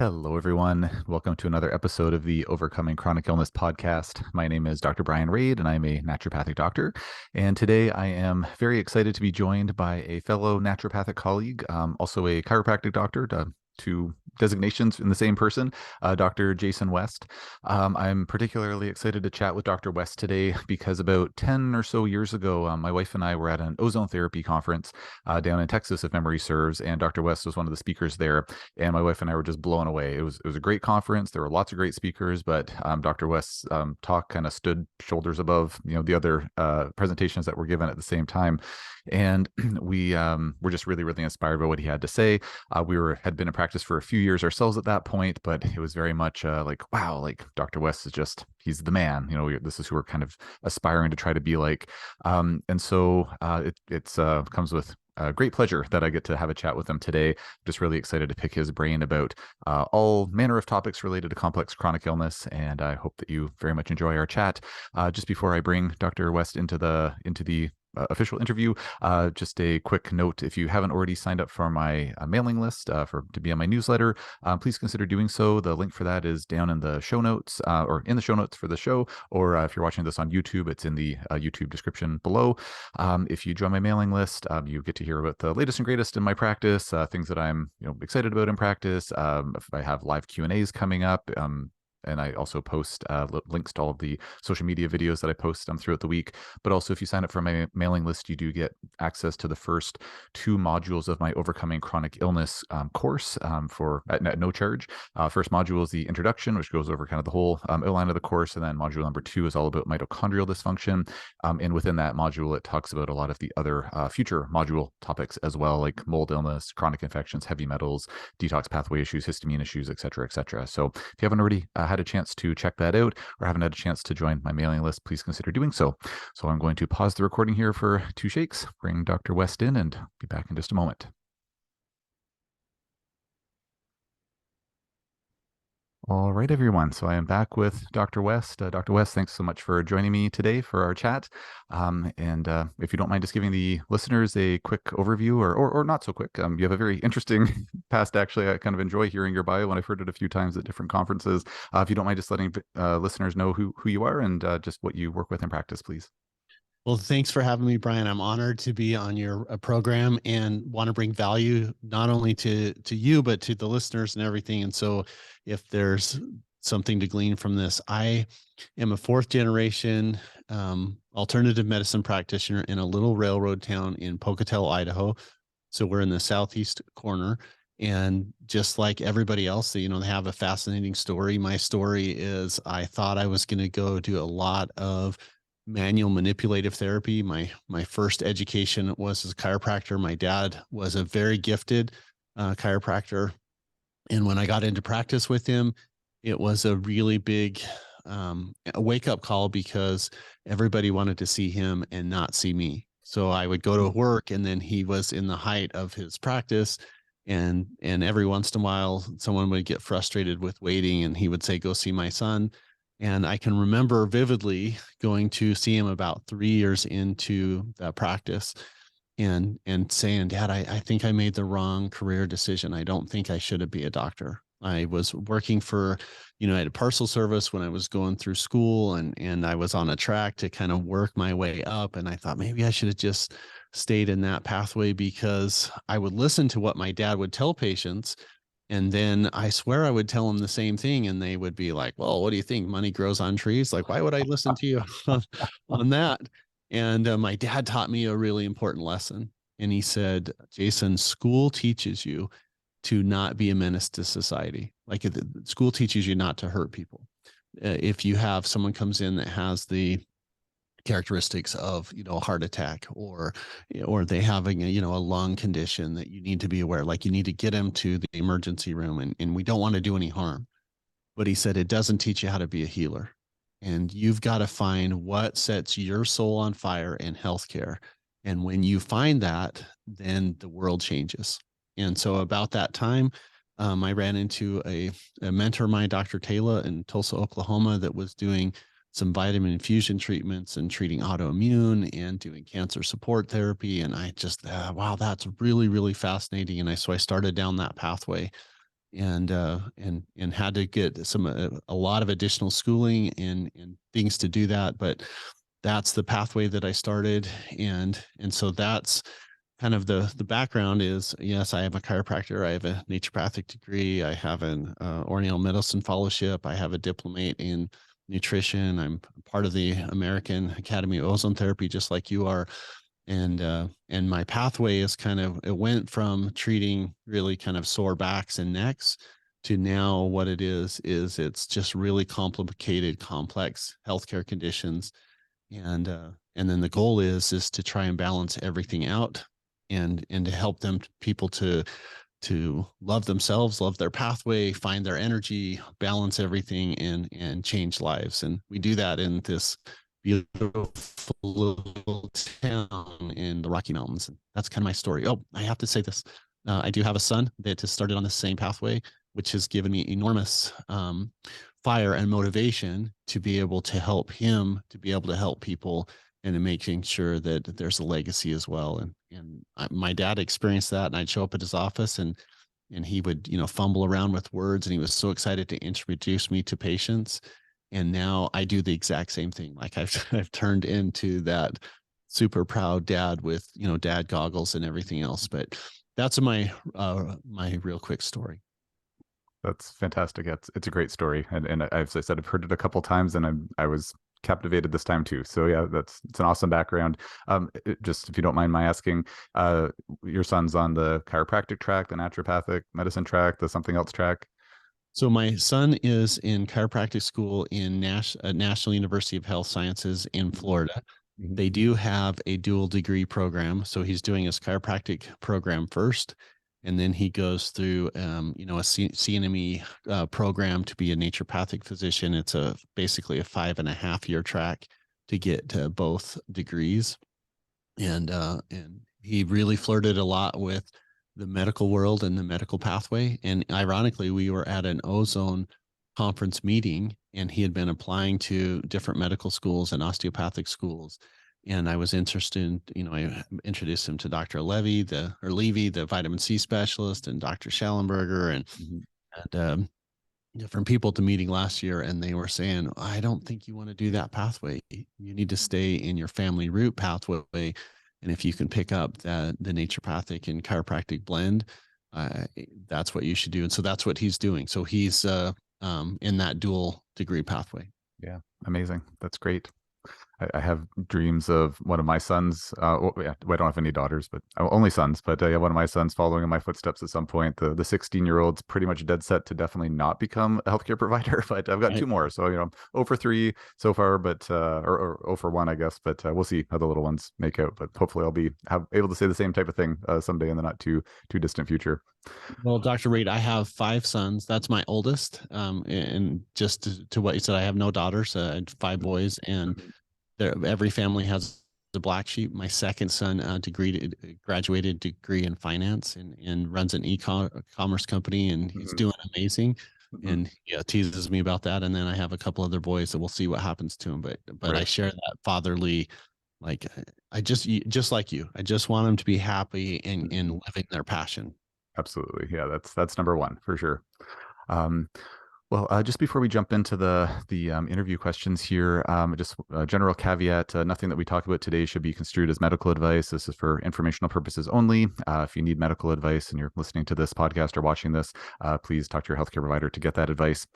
Hello, everyone. Welcome to another episode of the Overcoming Chronic Illness podcast. My name is Dr. Brian Rade, and I'm a naturopathic doctor. And today I am very excited to be joined by a fellow naturopathic colleague, also a chiropractic doctor, two designations in the same person, Dr. Jason West. I'm particularly excited to chat with Dr. West today because about 10 or so years ago, my wife and I were at an ozone therapy conference down in Texas, if memory serves, and Dr. West was one of the speakers there. And my wife and I were just blown away. It was a great conference. There were lots of great speakers, but Dr. West's talk kind of stood shoulders above, the other presentations that were given at the same time. And we were just really, really inspired by what he had to say. Had been in practice for a few years ourselves at that point, but it was very much like, wow, like Dr. West is he's the man. This is who we're kind of aspiring to try to be like. And so it comes with great pleasure that I get to have a chat with him today. Just really excited to pick his brain about all manner of topics related to complex chronic illness, and I hope that you very much enjoy our chat. Just before I bring Dr. West into the official interview, just a quick note: if you haven't already signed up for my mailing list to be on my newsletter, please consider doing so. The link for that is down in the show notes, or in the show notes for the show, or if you're watching this on YouTube, it's in the YouTube description below. If you join my mailing list, you get to hear about the latest and greatest in my practice, things that I'm excited about in practice. If I have live Q&As coming up, and I also post links to all of the social media videos that I post throughout the week. But also, if you sign up for my mailing list, you do get access to the first 2 modules of my Overcoming Chronic Illness course at no charge. First module is the introduction, which goes over kind of the whole outline of the course. And then module number 2 is all about mitochondrial dysfunction. And within that module, it talks about a lot of the other future module topics as well, like mold illness, chronic infections, heavy metals, detox pathway issues, histamine issues, et cetera, et cetera. So if you haven't already had a chance to check that out or haven't had a chance to join my mailing list, please consider doing so. So I'm going to pause the recording here for 2 shakes, bring Dr. West in, and be back in just a moment. All right, everyone. So I am back with Dr. West. Dr. West, thanks so much for joining me today for our chat. And if you don't mind just giving the listeners a quick overview, or not so quick, you have a very interesting past, actually. I kind of enjoy hearing your bio, and I've heard it a few times at different conferences. If you don't mind just letting listeners know who you are and just what you work with in practice, please. Well, thanks for having me, Brian. I'm honored to be on your program and want to bring value not only to you, but to the listeners and everything. And so if there's something to glean from this, I am a 4th generation alternative medicine practitioner in a little railroad town in Pocatello, Idaho. So we're in the southeast corner. And just like everybody else, they have a fascinating story. My story is I thought I was going to go do a lot of manual manipulative therapy. My first education was as a chiropractor. My dad was a very gifted chiropractor. And when I got into practice with him, it was a really big a wake-up call because everybody wanted to see him and not see me. So I would go to work, and then he was in the height of his practice. And every once in a while, someone would get frustrated with waiting, and he would say, "Go see my son." And I can remember vividly going to see him about 3 years into that practice and saying, "Dad, I think I made the wrong career decision. I don't think I should be a doctor." I was working for United Parcel Service when I was going through school, and I was on a track to kind of work my way up. And I thought maybe I should have just stayed in that pathway, because I would listen to what my dad would tell patients. And then I swear I would tell them the same thing, and they would be like, "Well, what do you think? Money grows on trees? Like, why would I listen to you on that?" And my dad taught me a really important lesson. And he said, "Jason, school teaches you to not be a menace to society. Like, school teaches you not to hurt people. If you have someone comes in that has the characteristics of a heart attack, or they having a lung condition that you need to be aware, like you need to get them to the emergency room, and we don't want to do any harm." But he said it doesn't teach you how to be a healer, and you've got to find what sets your soul on fire in healthcare. And when you find that, then the world changes. And so about that time, I ran into a mentor of mine, Dr. Taylor, in Tulsa, Oklahoma, that was doing some vitamin infusion treatments and treating autoimmune and doing cancer support therapy. And I just, wow, that's really, really fascinating. And so I started down that pathway. and had to get a lot of additional schooling and things to do that. But that's the pathway that I started, and so that's kind of the background is, yes, I am a chiropractor. I have a naturopathic degree. I have an Oriental medicine fellowship. I have a diplomate in nutrition. I'm part of the American Academy of Ozone Therapy, just like you are. And my pathway is kind of, it went from treating really kind of sore backs and necks to now what it is it's just really complicated, complex healthcare conditions. And then the goal is to try and balance everything out, and to help people to love themselves, love their pathway, find their energy, balance everything, and change lives. And we do that in this beautiful little town in the Rocky Mountains. And that's kind of my story. Oh, I have to say this. I do have a son that has started on the same pathway, which has given me enormous fire and motivation to be able to help him, to be able to help people, and in making sure that there's a legacy as well. My dad experienced that, and I'd show up at his office, and he would, fumble around with words, and he was so excited to introduce me to patients. And now I do the exact same thing. Like I've turned into that super proud dad with, dad goggles and everything else. But that's my real quick story. That's fantastic. It's a great story, and as I said, I've heard it a couple times, and I was captivated this time too. So yeah, it's an awesome background. Just if you don't mind my asking, your son's on the chiropractic track, the naturopathic medicine track, the something else track. So my son is in chiropractic school in National University of Health Sciences in Florida. Mm-hmm. They do have a dual degree program. So he's doing his chiropractic program first, and then he goes through, a CNME program to be a naturopathic physician. It's basically a 5.5 year track to get to both degrees. And he really flirted a lot with the medical world and the medical pathway. And ironically, we were at an ozone conference meeting, and he had been applying to different medical schools and osteopathic schools. And I was interested in, I introduced him to Dr. Levy, the vitamin C specialist, and Dr. Schallenberger, and different people at the meeting last year. And they were saying, I don't think you want to do that pathway. You need to stay in your family root pathway. And if you can pick up the naturopathic and chiropractic blend, that's what you should do. And so that's what he's doing. So he's in that dual degree pathway. Yeah, amazing. That's great. I have dreams of one of my sons. Well, yeah, I don't have any daughters, but only sons. But yeah, one of my sons following in my footsteps at some point. The 16-year-old's pretty much dead set to definitely not become a healthcare provider. But I've got two more, so 0 for 3 so far, but or 0 for 1, I guess. But we'll see how the little ones make out. But hopefully, I'll be able to say the same type of thing someday in the not too distant future. Well, Dr. Rade, I have 5 sons. That's my oldest. And just to what you said, I have no daughters. I had 5 boys, and every family has a black sheep. My second son graduated degree in finance and runs an e-commerce company, and he's doing amazing. And teases me about that. And then I have a couple other boys that we'll see what happens to them. But right. I share that fatherly, like I just like you. I just want them to be happy and living their passion. Absolutely. Yeah, that's number one for sure. Well, just before we jump into the interview questions here, just a general caveat: nothing that we talk about today should be construed as medical advice. This is for informational purposes only. If you need medical advice and you're listening to this podcast or watching this, please talk to your healthcare provider to get that advice.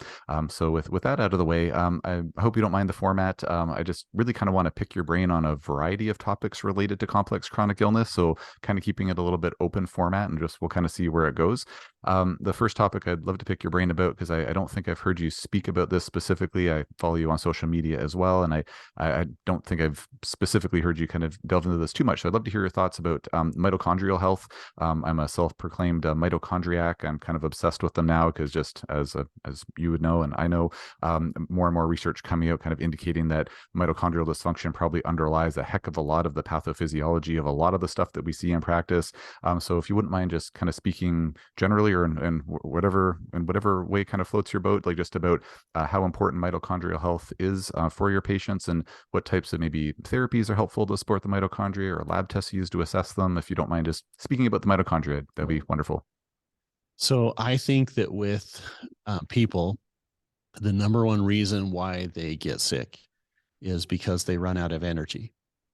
So with that out of the way, I hope you don't mind the format. I just really kind of want to pick your brain on a variety of topics related to complex chronic illness. So kind of keeping it a little bit open format, and we'll kind of see where it goes. The first topic I'd love to pick your brain about, because I don't think I've heard you speak about this specifically. I follow you on social media as well, and I don't think I've specifically heard you kind of delve into this too much. So I'd love to hear your thoughts about mitochondrial health. I'm a self-proclaimed mitochondriac. I'm kind of obsessed with them now, because just as you would know, and I know, more and more research coming out kind of indicating that mitochondrial dysfunction probably underlies a heck of a lot of the pathophysiology of a lot of the stuff that we see in practice. So if you wouldn't mind just kind of speaking generally, or in whatever way kind of floats your boat, like just about how important mitochondrial health is for your patients, and what types of maybe therapies are helpful to support the mitochondria, or lab tests used to assess them. If you don't mind just speaking about the mitochondria, that'd be wonderful. So I think that with people, the number one reason why they get sick is because they run out of energy.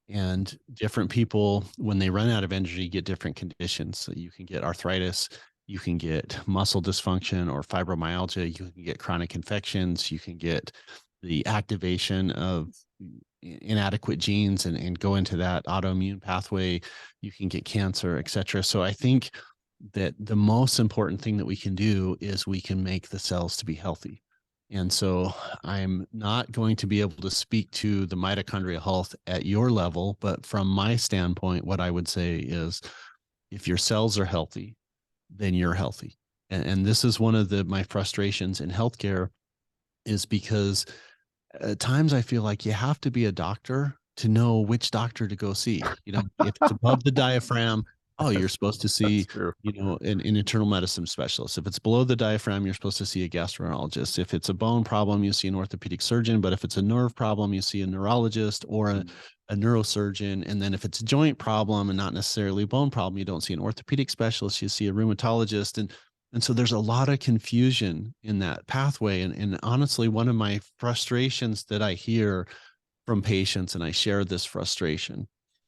And different people, when they run out of energy, get different conditions. So you can get arthritis, you can get muscle dysfunction or fibromyalgia, you can get chronic infections, you can get the activation of inadequate genes and go into that autoimmune pathway, you can get cancer, et cetera. So I think that the most important thing that we can do is we can make the cells to be healthy. And so I'm not going to be able to speak to the mitochondrial health at your level, but from my standpoint, what I would say is if your cells are healthy, then you're healthy. And this is one of my frustrations in healthcare is because at times I feel like you have to be a doctor to know which doctor to go see. If it's above the diaphragm, oh, you're supposed to That's see, true. an internal medicine specialist. If it's below the diaphragm, you're supposed to see a gastroenterologist. If it's a bone problem, you see an orthopedic surgeon. But if it's a nerve problem, you see a neurologist or a neurosurgeon. And then if it's a joint problem and not necessarily a bone problem, you don't see an orthopedic specialist, you see a rheumatologist. And so there's a lot of confusion in that pathway. And honestly, one of my frustrations that I hear from patients, and I share this frustration,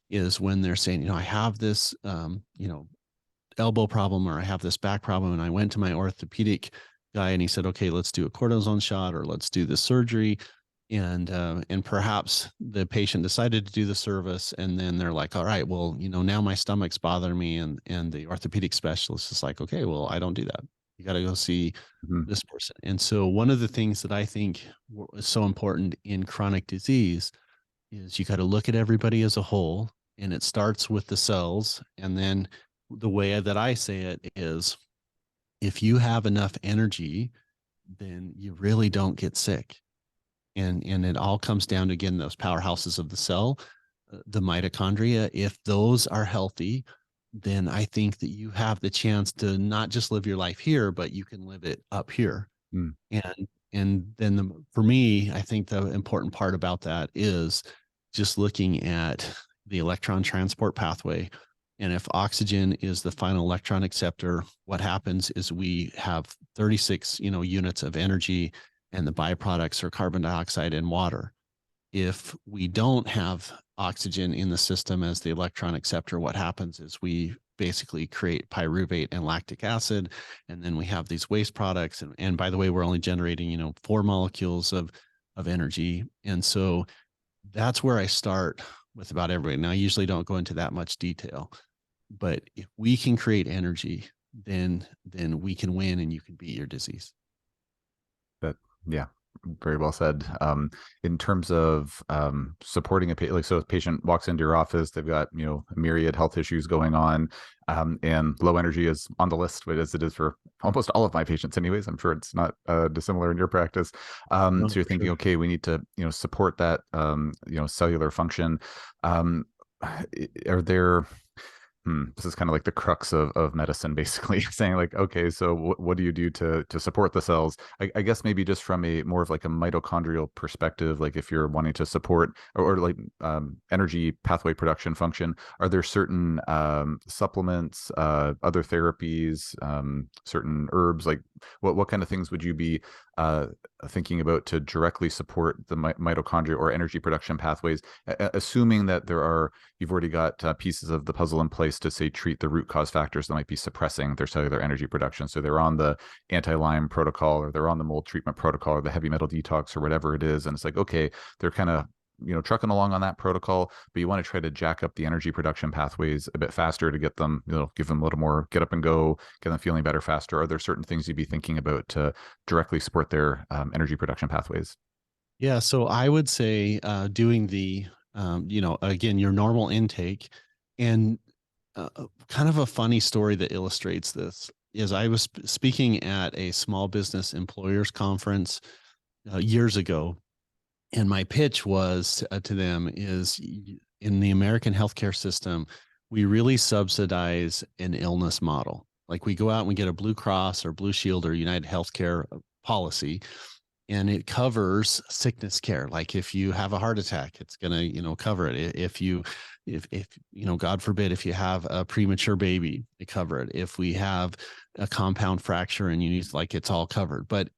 is when they're saying, I have this, elbow problem or I have this back problem. And I went to my orthopedic guy and he said, okay, let's do a cortisone shot or let's do the surgery. And perhaps the patient decided to do the service and then they're like, all right, well, now my stomach's bothering me. And the orthopedic specialist is like, okay, well, I don't do that. You got to go see Mhm. this person. And so one of the things that I think is so important in chronic disease is you got to look at everybody as a whole, and it starts with the cells. And then the way that I say it is if you have enough energy, then you really don't get sick. And it all comes down to, again, those powerhouses of the cell, the mitochondria. If those are healthy, then I think that you have the chance to not just live your life here, but you can live it up here. Mm. And then for me, I think the important part about that is just looking at the electron transport pathway. And if oxygen is the final electron acceptor, what happens is we have 36, units of energy, and the byproducts are carbon dioxide and water. If we don't have oxygen in the system as the electron acceptor, what happens is we basically create pyruvate and lactic acid, and then we have these waste products. And by the way, we're only generating, 4 molecules of energy. And so that's where I start with about everybody. Now, I usually don't go into that much detail, but if we can create energy, then we can win and you can beat your disease. That, yeah, very well said. In terms of supporting a patient, like, so a patient walks into your office, they've got, a myriad health issues going on, and low energy is on the list, but as it is for almost all of my patients anyways. I'm sure it's not dissimilar in your practice. No, So you're for thinking, sure. okay, we need to, support that, cellular function. Um, are there this is kind of like the crux of medicine, basically saying like, okay, so what do you do to support the cells? I guess maybe just from a more of like a mitochondrial perspective, like if you're wanting to support or like energy pathway production function, are there certain supplements, other therapies, certain herbs, like what kind of things would you be thinking about to directly support the mitochondria or energy production pathways, assuming that you've already got pieces of the puzzle in place to say treat the root cause factors that might be suppressing their cellular energy production. So they're on the anti-Lyme protocol, or they're on the mold treatment protocol, or the heavy metal detox, or whatever it is. And it's like, okay, they're kind of trucking along on that protocol, but you want to try to jack up the energy production pathways a bit faster to get them, give them a little more get up and go, get them feeling better faster. Are there certain things you'd be thinking about to directly support their energy production pathways? Yeah. So I would say doing again, your normal intake. And kind of a funny story that illustrates this is I was speaking at a small business employers conference years ago. And my pitch was to them is in the American healthcare system, we really subsidize an illness model. Like we go out and we get a Blue Cross or Blue Shield or United Healthcare policy, and it covers sickness care. Like if you have a heart attack, it's going to, cover it. If God forbid, if you have a premature baby, they cover it. If we have a compound fracture and you need, like, it's all covered. But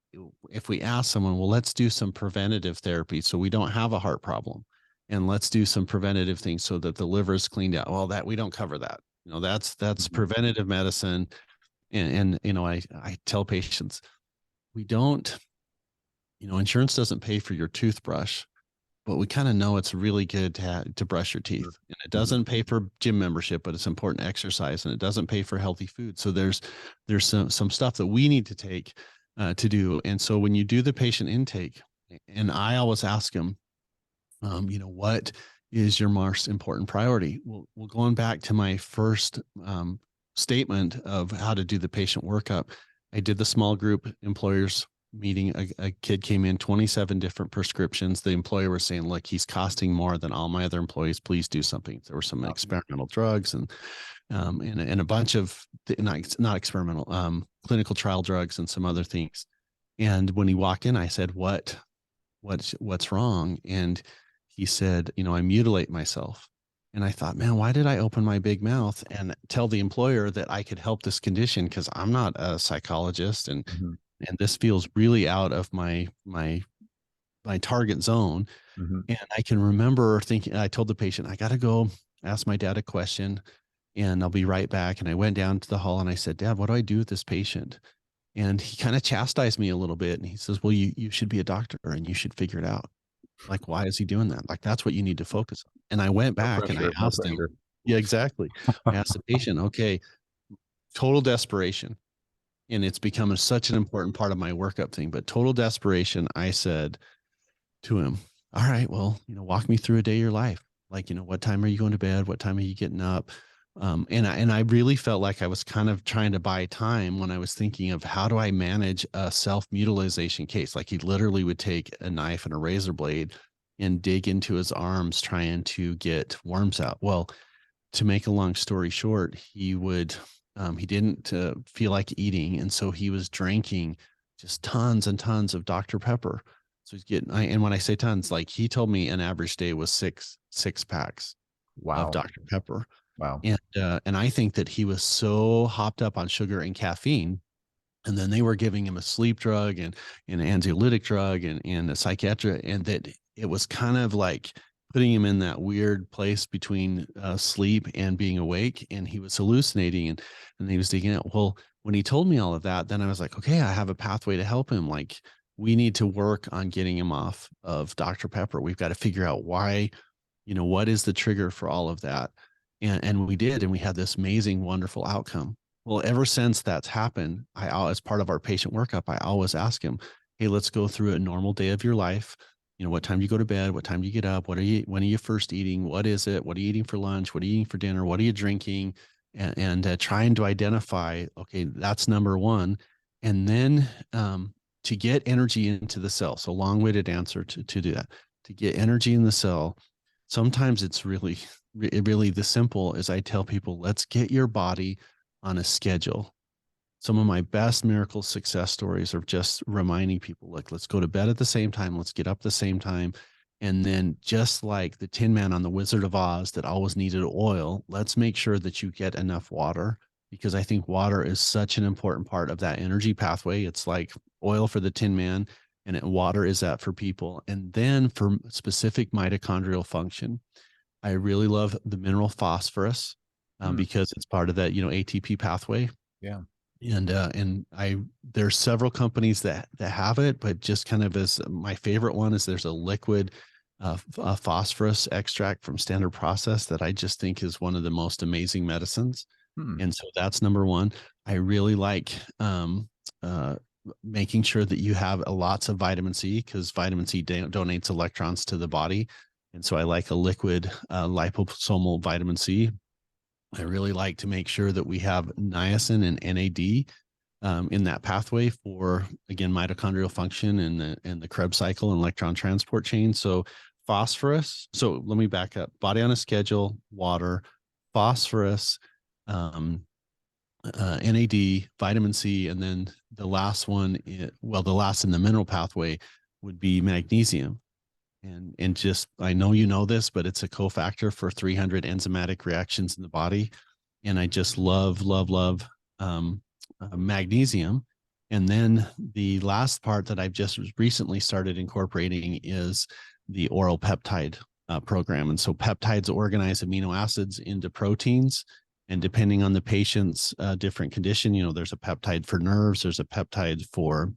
if we ask someone, well, let's do some preventative therapy so we don't have a heart problem, and let's do some preventative things so that the liver is cleaned out. Well, that we don't cover that. That's preventative medicine. And I tell patients, we don't, insurance doesn't pay for your toothbrush, but we kind of know it's really good to brush your teeth. And it doesn't pay for gym membership, but it's important exercise, and it doesn't pay for healthy food. So there's some stuff that we need to take to do. And so when you do the patient intake, and I always ask them, what is your most important priority? Well, going back to my first statement of how to do the patient workup, I did the small group employers meeting. A kid came in, 27 different prescriptions. The employer was saying, look, he's costing more than all my other employees. Please do something. There were some experimental drugs and a bunch of not experimental, clinical trial drugs and some other things. And when he walked in, I said, what's wrong? And he said, I mutilate myself. And I thought, man, why did I open my big mouth and tell the employer that I could help this condition? Because I'm not a psychologist, and this feels really out of my target zone. And I can remember thinking, I told the patient, I got to go ask my dad a question, and I'll be right back. And I went down to the hall and I said, Dad, what do I do with this patient? And he kind of chastised me a little bit. And he says, well, you should be a doctor and you should figure it out. Like, why is he doing that? Like, that's what you need to focus on. And I went back and I asked him. Yeah, exactly. I asked the patient, okay, total desperation. And it's become such an important part of my workup thing, but total desperation. I said to him, all right, well, walk me through a day of your life. Like, what time are you going to bed? What time are you getting up? And I really felt like I was kind of trying to buy time when I was thinking of how do I manage a self-mutilation case. Like, he literally would take a knife and a razor blade and dig into his arms trying to get worms out. Well, to make a long story short, he didn't feel like eating, and so he was drinking just tons and tons of Dr. Pepper. So he's getting, and when I say tons, like, he told me an average day was six packs of Dr. Pepper. Wow. And I think that he was so hopped up on sugar and caffeine, and then they were giving him a sleep drug and an anxiolytic drug and a psychiatric, and that it was kind of like putting him in that weird place between sleep and being awake, and he was hallucinating and he was taking it. Well, when he told me all of that, then I was like, okay, I have a pathway to help him. Like, we need to work on getting him off of Dr. Pepper. We've got to figure out why, what is the trigger for all of that. And we did, and we had this amazing, wonderful outcome. Well, ever since that's happened, as part of our patient workup, I always ask him, hey, let's go through a normal day of your life. What time do you go to bed? What time do you get up? When are you first eating? What is it? What are you eating for lunch? What are you eating for dinner? What are you drinking? And trying to identify, okay, that's number one. And then to get energy into the cell. So long-winded answer to do that. To get energy in the cell, sometimes it's really the simple as I tell people, let's get your body on a schedule. Some of my best miracle success stories are just reminding people, like, let's go to bed at the same time. Let's get up the same time. And then, just like the Tin Man on the Wizard of Oz that always needed oil, let's make sure that you get enough water, because I think water is such an important part of that energy pathway. It's like oil for the Tin Man, and water is that for people. And then for specific mitochondrial function, I really love the mineral phosphorus because it's part of that, ATP pathway. Yeah. And there's several companies that have it, but just kind of as my favorite one is there's a liquid phosphorus extract from Standard Process that I just think is one of the most amazing medicines. And so that's number one. I really like making sure that you have lots of vitamin C, because vitamin C donates electrons to the body. And so I like a liquid liposomal vitamin C. I really like to make sure that we have niacin and NAD in that pathway for, again, mitochondrial function and the Krebs cycle and electron transport chain. So phosphorus. So let me back up. Body on a schedule, water, phosphorus, NAD, vitamin C, and then the last one, the last in the mineral pathway would be magnesium. And just, I know you know this, but it's a cofactor for 300 enzymatic reactions in the body. And I just love magnesium. And then the last part that I've just recently started incorporating is the oral peptide program. And so peptides organize amino acids into proteins. And depending on the patient's different condition, there's a peptide for nerves, there's a peptide for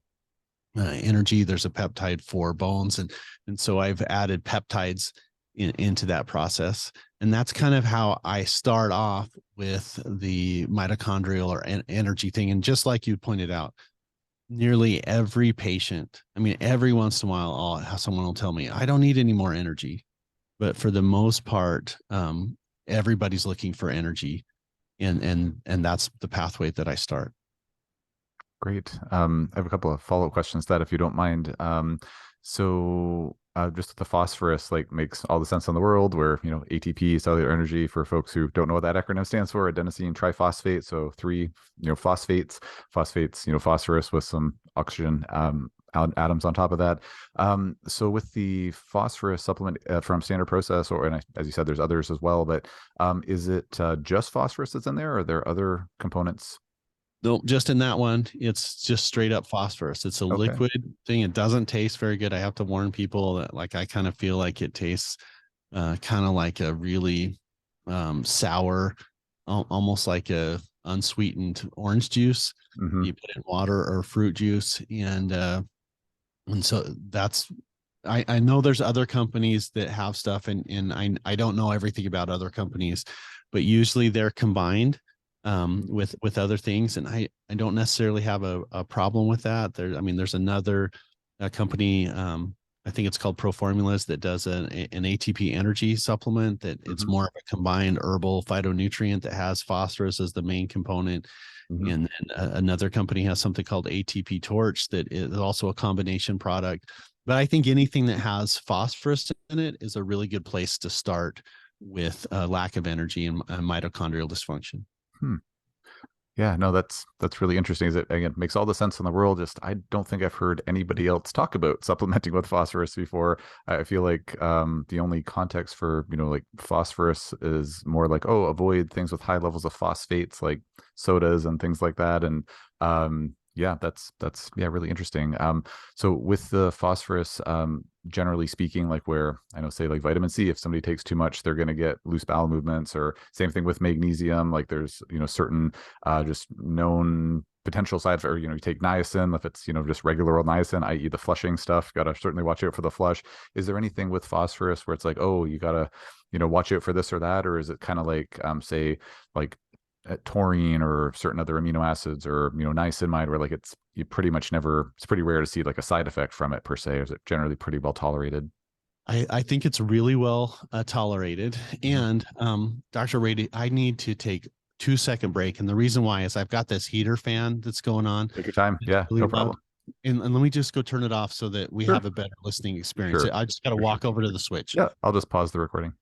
energy, there's a peptide for bones. And so I've added peptides into that process. And that's kind of how I start off with the mitochondrial or energy thing. And just like you pointed out, nearly every patient, I mean, every once in a while, someone will tell me, I don't need any more energy. But for the most part, everybody's looking for energy. And that's the pathway that I start. Great. I have a couple of follow-up questions to that, if you don't mind. Just the phosphorus, like, makes all the sense in the world, where, ATP, cellular energy, for folks who don't know what that acronym stands for, adenosine triphosphate. So three, phosphates, phosphorus with some oxygen atoms on top of that. So with the phosphorus supplement from Standard Process, as you said, there's others as well, but is it just phosphorus that's in there, or are there other components? No, just in that one, it's just straight up phosphorus. It's a Okay. liquid thing. It doesn't taste very good. I have to warn people that, like, I kind of feel like it tastes kind of like a really sour, almost like a unsweetened orange juice. Mm-hmm. You put in water or fruit juice, and so that's, I know there's other companies that have stuff, and I don't know everything about other companies, but usually they're combined with other things, and I don't necessarily have a problem with that. There's another company, I think it's called Pro Formulas, that does an ATP energy supplement that it's Mm-hmm. more of a combined herbal phytonutrient that has phosphorus as the main component. Mm-hmm. And then another company has something called ATP Torch that is also a combination product. But I think anything that has phosphorus in it is a really good place to start with lack of energy and mitochondrial dysfunction. Hmm. Yeah, no, that's really interesting. Is it, again, makes all the sense in the world. Just, I don't think I've heard anybody else talk about supplementing with phosphorus before. I feel like the only context for, like, phosphorus is more like, oh, avoid things with high levels of phosphates, like sodas and things like that. And yeah, that's yeah, really interesting. So with the phosphorus, generally speaking, like, where I know, say, like vitamin C, if somebody takes too much, they're going to get loose bowel movements, or same thing with magnesium. Like, there's, certain just known potential side effects, or, you take niacin, if it's, just regular old niacin, i.e. the flushing stuff, got to certainly watch out for the flush. Is there anything with phosphorus where it's like, oh, you got to, watch out for this or that? Or is it kind of like, say, like taurine or certain other amino acids, or, niacinamide, where, like, you pretty much never, it's pretty rare to see, like, a side effect from it per se? Is it generally pretty well tolerated? I think it's really well tolerated. Mm-hmm. And Dr. Rade, I need to take 2-second break. And the reason why is I've got this heater fan that's going on. Take your time. It's Yeah, really no loud. problem. And let me just go turn it off so that we Sure. have a better listening experience. Sure. I just got to For sure. walk over to the switch. Yeah, I'll just pause the recording.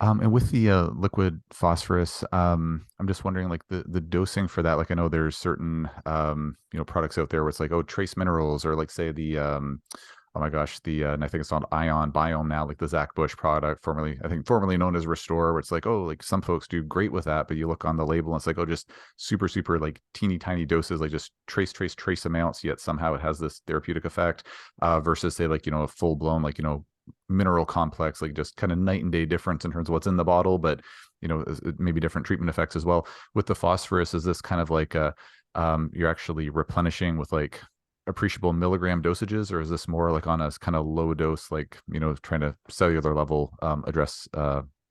And with the liquid phosphorus, I'm just wondering, like, the dosing for that. Like, I know there's certain products out there where it's like, oh, trace minerals, or, like, say, the oh my gosh, and I think it's on Ion Biome now, like the Zach Bush product, formerly known as Restore, where it's like, oh, like, some folks do great with that, but you look on the label and it's like, oh, just super, super, like, teeny tiny doses, like just trace amounts, yet somehow it has this therapeutic effect, versus, say, like, a full blown, like, mineral complex, like, just kind of night and day difference in terms of what's in the bottle, but, maybe different treatment effects as well. With the phosphorus, is this kind of like you're actually replenishing with, like, appreciable milligram dosages, or is this more like on a kind of low dose, like, trying to cellular level address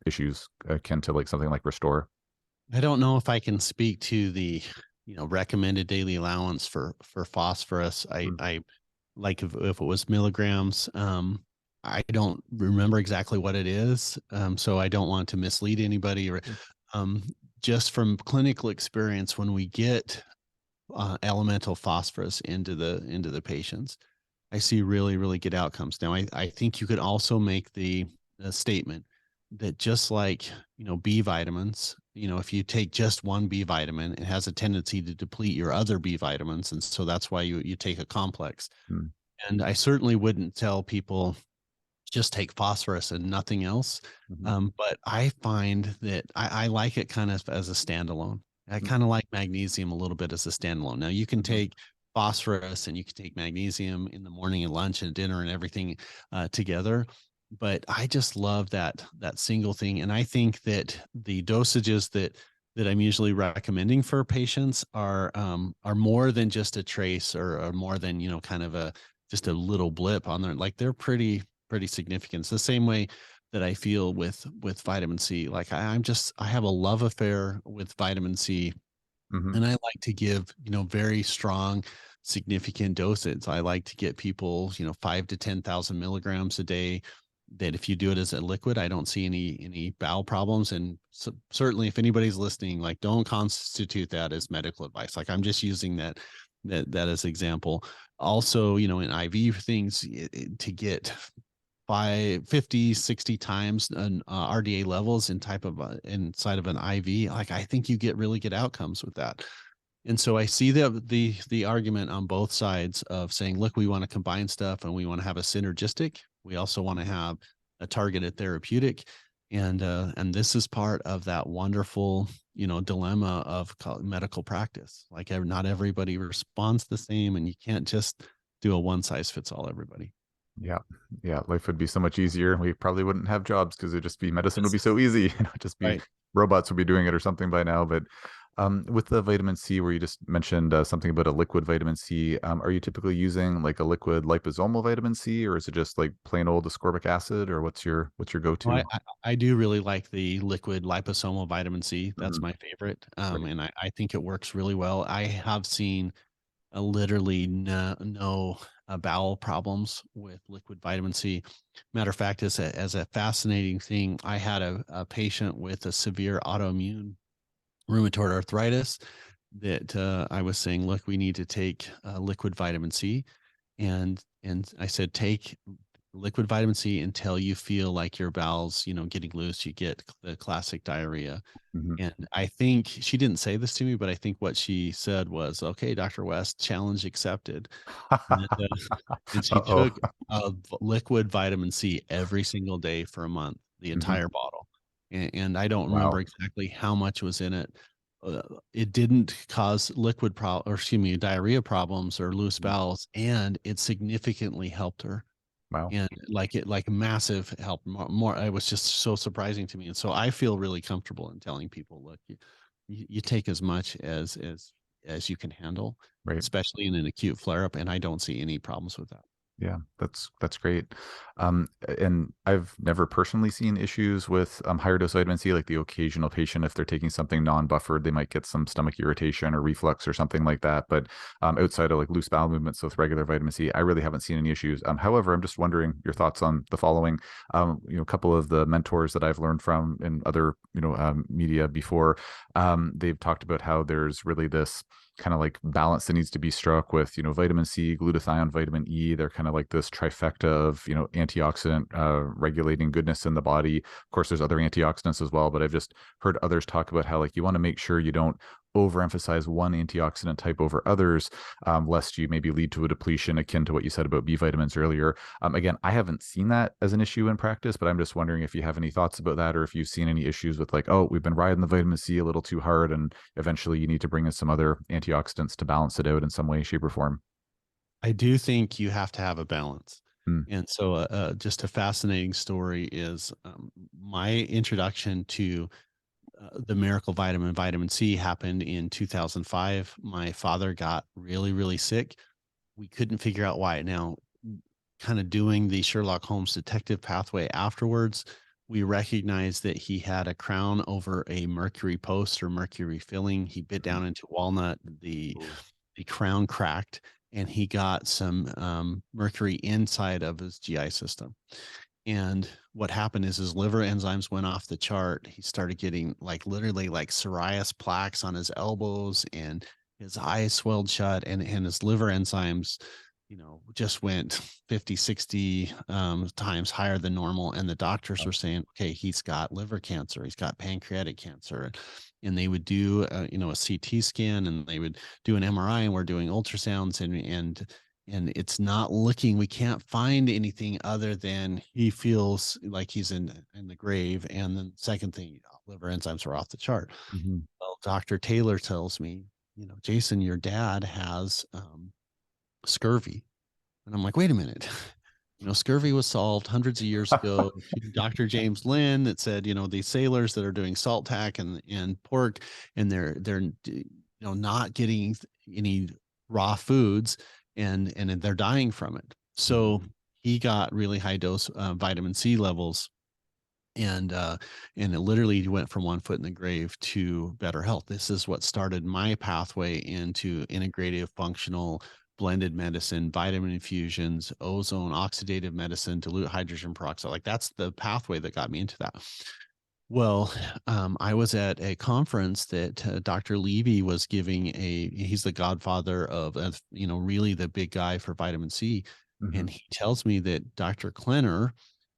issues akin to, like, something like Restore? I don't know if I can speak to the, recommended daily allowance for phosphorus. Mm. I like, if it was milligrams. I don't remember exactly what it is, so I don't want to mislead anybody. Or um, just from clinical experience, when we get elemental phosphorus into the patients, I see really, really good outcomes. Now, I think you could also make the statement that just like, B vitamins, if you take just one B vitamin, it has a tendency to deplete your other B vitamins. And so that's why you take a complex. Mm, And I certainly wouldn't tell people just take phosphorus and nothing else. mhm, But I find that I like it kind of as a standalone. I mm, kind of like magnesium a little bit as a standalone. Now you can mhm, take phosphorus and you can take magnesium in the morning and lunch and dinner and everything together. But I just love that single thing. And I think that the dosages that I'm usually recommending for patients are more than just a trace or more than, kind of a just a little blip on there. Like they're pretty significant. It's the same way that I feel with vitamin C. Like I have a love affair with vitamin C, mhm, and I like to give, very strong, significant doses. I like to get people, 5 to 10,000 milligrams a day. That if you do it as a liquid, I don't see any bowel problems. And certainly, if anybody's listening, like don't constitute that as medical advice. Like I'm just using that as example. Also, in IV things to get 60 times an RDA levels in type of inside of an IV. Like I think you get really good outcomes with that. And so I see the argument on both sides of saying, look, we want to combine stuff and we want to have a synergistic. We also want to have a targeted therapeutic. And this is part of that wonderful, dilemma of medical practice. Like not everybody responds the same, and you can't just do a one size fits all everybody. yeah, yeah. Life would be so much easier. We probably wouldn't have jobs because it'd just be medicine would Yes. be so easy. Just be Right. robots would be doing it or something by now. But with the vitamin C, where you just mentioned something about a liquid vitamin C, are you typically using like a liquid liposomal vitamin C, or is it just like plain old ascorbic acid, or what's your Well, go-to? I do really like the liquid liposomal vitamin C. That's Mhm, my favorite. right. And I think it works really well. I have seen literally no bowel problems with liquid vitamin C. Matter of fact, as a fascinating thing, I had a patient with a severe autoimmune rheumatoid arthritis that I was saying, look, we need to take liquid vitamin C, and I said, take liquid vitamin C until you feel like your bowels, getting loose. You get the classic diarrhea. Hmm. And I think she didn't say this to me, but I think what she said was, okay, Dr. West, challenge accepted. And, and she Uh-oh. took liquid vitamin C every single day for a month, the Hmm. entire bottle. And I don't remember Wow. exactly how much was in it. It didn't cause or excuse me, diarrhea problems or loose Mhm. bowels, and it significantly helped her. Wow. And like massive help more, it was just so surprising to me. And so I feel really comfortable in telling people, look, you take as much as you can handle, Right. especially in an acute flare up, and I don't see any problems with that. Yeah, that's great. And I've never personally seen issues with higher dose vitamin C, like the occasional patient, if they're taking something non-buffered, they might get some stomach irritation or reflux or something like that. But outside of like loose bowel movements with regular vitamin C, I really haven't seen any issues. However, I'm just wondering your thoughts on the following. A couple of the mentors that I've learned from in other, media before, they've talked about how there's really this kind of like balance that needs to be struck with vitamin C, glutathione, vitamin E. They're kind of like this trifecta of antioxidant regulating goodness in the body. Of course, there's other antioxidants as well, but I've just heard others talk about how like you want to make sure you don't overemphasize one antioxidant type over others, lest you maybe lead to a depletion akin to what you said about B vitamins earlier. Again, I haven't seen that as an issue in practice, but I'm just wondering if you have any thoughts about that, or if you've seen any issues with like, oh, we've been riding the vitamin C a little too hard, and eventually you need to bring in some other antioxidants to balance it out in some way, shape, or form. I do think you have to have a balance. Mm, And so, just a fascinating story is my introduction to the miracle vitamin C happened in 2005. My father got really, really sick. We couldn't figure out why. Now, kind of doing the Sherlock Holmes detective pathway afterwards, we recognized that he had a crown over a mercury post or mercury filling. He bit mm, down into walnut. ooh, The crown cracked, and he got some mercury inside of his GI system. And what happened is his liver enzymes went off the chart. He started getting like literally like psoriasis plaques on his elbows, and his eyes swelled shut, and his liver enzymes just went 50, 60 times higher than normal. And the doctors were saying, okay, he's got liver cancer, he's got pancreatic cancer. And they would do, a CT scan, and they would do an MRI, and we're doing ultrasounds, and it's not looking, we can't find anything other than he feels like he's in the grave. And then second thing, liver enzymes are off the chart. Mm-hmm. Well, Dr. Taylor tells me, Jason, your dad has scurvy. And I'm like, wait a minute. Scurvy was solved hundreds of years ago. Dr. James Lynn that said, these sailors that are doing salt tack and pork, and they're not getting any raw foods, and they're dying from it. Mm-hmm. So he got really high dose vitamin C levels, and it literally went from one foot in the grave to better health. This is what started my pathway into integrative functional blended medicine, vitamin infusions, ozone, oxidative medicine, dilute hydrogen peroxide. Like, that's the pathway that got me into that. Well, I was at a conference that Dr. Levy was giving he's the godfather of, really the big guy for vitamin C. Mm-hmm. And he tells me that Dr. Klenner,